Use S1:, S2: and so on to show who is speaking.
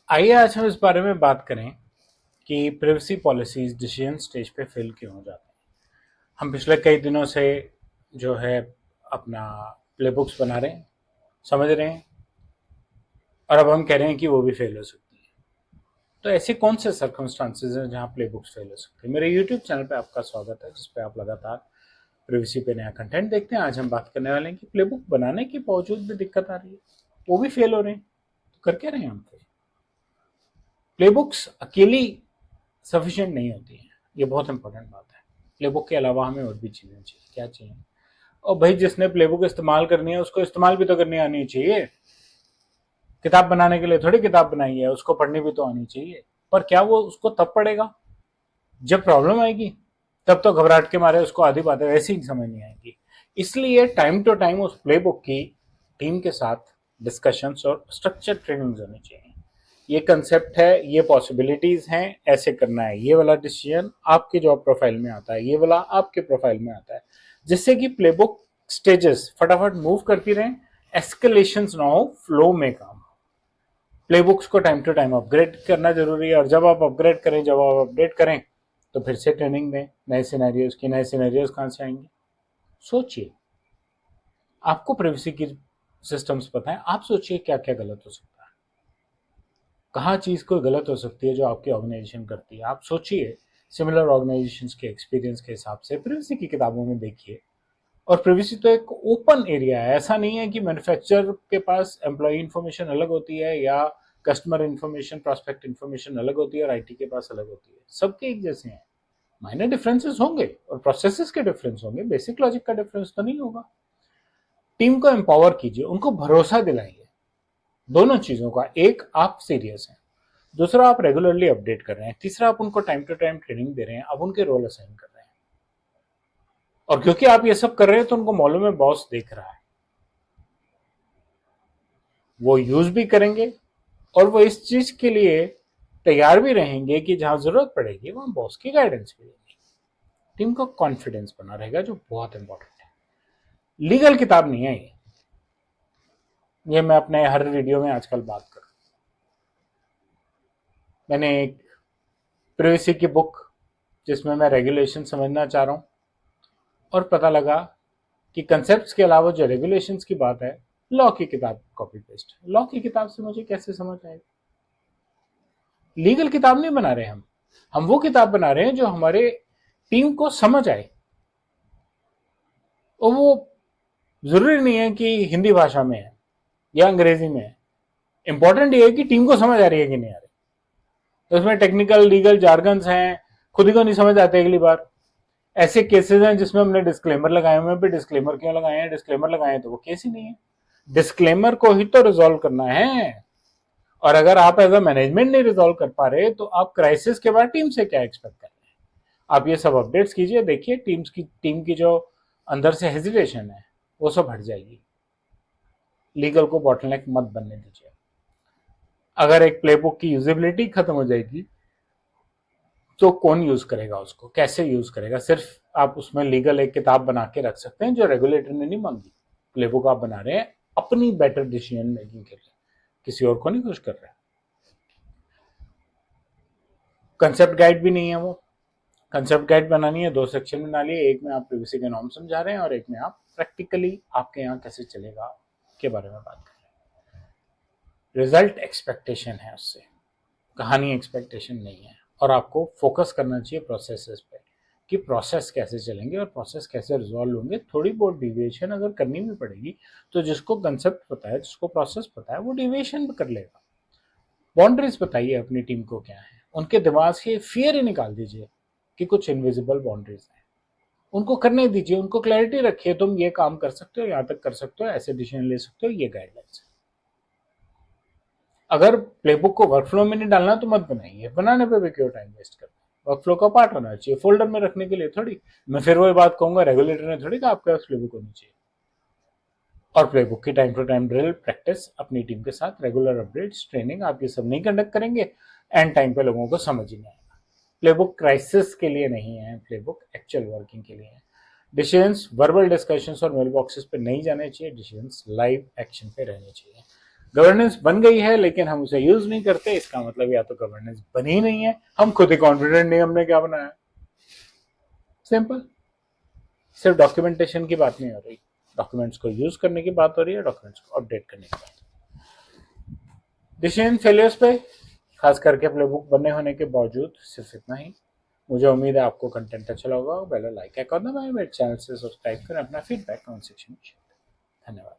S1: आइए आज हम इस बारे में बात करें कि प्राइवेसी पॉलिसीज डिसीजन स्टेज पे फेल क्यों हो जाते हैं। हम पिछले कई दिनों से जो है अपना प्ले बुक्स बना रहे हैं, समझ रहे हैं, और अब हम कह रहे हैं कि वो भी फेल हो सकती है। तो ऐसे कौन से सर्कमस्टांसेज हैं जहां प्ले बुक्स फेल हो सकते हैं। मेरे यूट्यूब चैनल पे आपका स्वागत है, जिसपे आप लगातार प्राइवेसी पे नया कंटेंट देखते हैं। आज हम बात करने वाले हैं कि प्ले बुक बनाने के बावजूद भी दिक्कत आ रही है, वो भी फेल हो रहे हैं, तो कर क्या रहे हैं हम। प्ले बुक्स अकेली सफिशिएंट नहीं होती हैं, ये बहुत इंपॉर्टेंट बात है। प्लेबुक के अलावा हमें और भी चीजें चाहिए। क्या चाहिए? और भाई जिसने प्लेबुक इस्तेमाल करनी है उसको इस्तेमाल भी तो करनी आनी चाहिए। किताब बनाने के लिए थोड़ी किताब बनाई है, उसको पढ़नी भी तो आनी चाहिए। पर क्या वो उसको तब पढ़ेगा जब प्रॉब्लम आएगी? तब तो घबराहट के मारे उसको आधी बातें वैसे ही समझ नहीं आएगी। इसलिए टाइम टू टाइम उस प्लेबुक की टीम के साथ डिस्कशंस और स्ट्रक्चर ट्रेनिंग होनी चाहिए। ये कंसेप्ट है, ये पॉसिबिलिटीज हैं, ऐसे करना है, ये वाला डिसीजन आपके जॉब प्रोफाइल में आता है, ये वाला आपके प्रोफाइल में आता है, जिससे कि प्लेबुक स्टेजेस फटाफट मूव करती रहें, एस्केलेशन ना हो, फ्लो में काम। प्लेबुक्स को टाइम टू टाइम अपग्रेड करना जरूरी है, और जब आप अपग्रेड करें, जब आप अपडेट करें, तो फिर से ट्रेनिंग दें नए सिनेरियोज की। नए सिनेरियोज कहाँ से आएंगे? सोचिए, आपको प्राइवेसी की सिस्टम्स पता है, आप सोचिए क्या क्या गलत हो सकता है, कहाँ चीज कोई गलत हो सकती है जो आपकी ऑर्गेनाइजेशन करती है। आप सोचिए, सिमिलर ऑर्गेनाइजेशंस के एक्सपीरियंस के हिसाब से प्रिवेसी की किताबों में देखिए। और प्रिवेसी तो एक ओपन एरिया है, ऐसा नहीं है कि मैन्युफैक्चरर के पास एम्प्लॉय इन्फॉर्मेशन अलग होती है या कस्टमर इन्फॉर्मेशन, प्रॉस्पेक्ट इन्फॉर्मेशन अलग होती है और आईटी के पास अलग होती है। सबके एक जैसे हैं। माइनर डिफरेंसेस होंगे और प्रोसेसेस के डिफरेंस होंगे, बेसिक लॉजिक का डिफरेंस तो नहीं होगा। टीम को एम्पावर कीजिए, उनको भरोसा दिलाइए। दोनों चीजों का, एक आप सीरियस हैं, दूसरा आप रेगुलरली अपडेट कर रहे हैं, तीसरा आप उनको टाइम टू टाइम ट्रेनिंग दे रहे हैं, अब उनके रोल असाइन कर रहे हैं। और क्योंकि आप ये सब कर रहे हैं तो उनको मालूम है बॉस देख रहा है, वो यूज भी करेंगे और वो इस चीज के लिए तैयार भी रहेंगे कि जहां जरूरत पड़ेगी वहां बॉस की गाइडेंस भी लेंगे। टीम का कॉन्फिडेंस बना रहेगा, जो बहुत इंपॉर्टेंट है। लीगल किताब नहीं है ये मैं अपने हर वीडियो में आजकल बात कर। मैंने एक प्रिवेसी की बुक, जिसमें मैं रेगुलेशन समझना चाह रहा हूं, और पता लगा कि कंसेप्ट के अलावा जो रेगुलेशंस की बात है, लॉ की किताब कॉपी पेस्ट। लॉ की किताब से मुझे कैसे समझ आएगा? लीगल किताब नहीं बना रहे हम वो किताब बना रहे हैं जो हमारे टीम को समझ आए। और वो जरूरी नहीं है कि हिंदी भाषा में है या अंग्रेजी में है, इंपॉर्टेंट ये है कि टीम को समझ आ रही है कि नहीं आ रही। तो उसमें टेक्निकल लीगल जार्गन्स हैं, खुद ही को नहीं समझ आते अगली बार। ऐसे केसेस हैं जिसमें हमने डिस्क्लेमर लगाए हुए हैं, डिस्क्लेमर क्यों लगाए हैं? डिस्क्लेमर लगाए हैं तो वो केस ही नहीं है। डिस्क्लेमर को ही तो रिजॉल्व करना है। और अगर आप एज अ मैनेजमेंट नहीं रिजॉल्व कर पा रहे तो आप क्राइसिस के बाद टीम से क्या एक्सपेक्ट कर रहे हैं? आप ये सब अपडेट्स कीजिए, देखिए टीम की जो अंदर से हेजिटेशन है वो सब हट जाएगी। लीगल को बॉटलनेक मत बनने दीजिए। अगर एक प्लेबुक की यूजेबिलिटी खत्म हो जाएगी तो कौन यूज करेगा उसको, कैसे यूज करेगा? सिर्फ आप उसमें लीगल एक किताब बना के रख सकते हैं जो रेगुलेटर ने नहीं मांगी। प्लेबुक आप बना रहे हैं अपनी बेटर डिसीजन मेकिंग के लिए, किसी और को नहीं खुश कर रहे। कंसेप्ट गाइड भी नहीं है वो। कंसेप्ट गाइड बनानी है, दो सेक्शन में डालिए, एक में आप प्रीवीसी के नॉर्म समझा रहे हैं और एक में आप प्रैक्टिकली आपके यहाँ कैसे चलेगा के बारे में बात कर रहे हैं। रिजल्ट एक्सपेक्टेशन है उससे, कहानी एक्सपेक्टेशन नहीं है। और आपको फोकस करना चाहिए प्रोसेसेस पे, कि प्रोसेस कैसे चलेंगे और प्रोसेस कैसे रिजॉल्व होंगे। थोड़ी बहुत डिविएशन अगर करनी भी पड़ेगी तो जिसको कंसेप्ट पता है, जिसको प्रोसेस पता है, वो डिविएशन भी कर लेगा। बाउंड्रीज बताइए अपनी टीम को क्या है, उनके दिमाग से फियर ही निकाल दीजिए कि कुछ इनविजिबल बाउंड्रीज हैं। उनको करने दीजिए, उनको क्लैरिटी रखिए, तुम ये काम कर सकते हो, यहाँ तक कर सकते हो, ऐसे डिसीजन ले सकते हो, ये गाइडलाइंस है। अगर प्लेबुक को वर्कफ्लो में नहीं डालना तो मत बनाइए, बनाने पे भी क्यों टाइम वेस्ट करना। वर्कफ्लो का पार्ट होना चाहिए, फोल्डर में रखने के लिए थोड़ी। मैं फिर वही बात कहूंगा, रेगुलेटर ने थोड़ी कहा आपके पास प्लेबुक होनी चाहिए। और प्लेबुक की time to time drill practice अपनी टीम के साथ, रेगुलर अपडेट्स, ट्रेनिंग, आप ये सब नहीं कंडक्ट करेंगे, एंड टाइम पे लोगों को समझ ही नहीं आएगा। प्लेबुक क्राइसिस के लिए नहीं है, प्लेबुक एक्चुअल वर्किंग के लिए है। डिसीजंस वर्बल डिस्कशंस और मेल बॉक्सेस पे नहीं जाने चाहिए, डिसीजंस लाइव एक्शन पे रहने चाहिए। गवर्नेंस बन गई है लेकिन हम उसे यूज नहीं करते, इसका मतलब या तो गवर्नेंस बनी नहीं है, हम खुद ही कॉन्फिडेंट नहीं हमने क्या बनाया। सिंपल। सिर्फ डॉक्यूमेंटेशन की बात नहीं हो रही, डॉक्यूमेंट्स को यूज करने की बात हो रही है, डॉक्यूमेंट्स को अपडेट करने की बात। डिसीजन फेलियर्स पे खास करके प्लेबुक बने होने के बावजूद सिर्फ इतना ही। मुझे उम्मीद है आपको कंटेंट अच्छा लगा होगा। पहले लाइक कर देना, मेरे चैनल से सब्सक्राइब करें, अपना फीडबैक कमेंट सेक्शन में शेयर करें। धन्यवाद।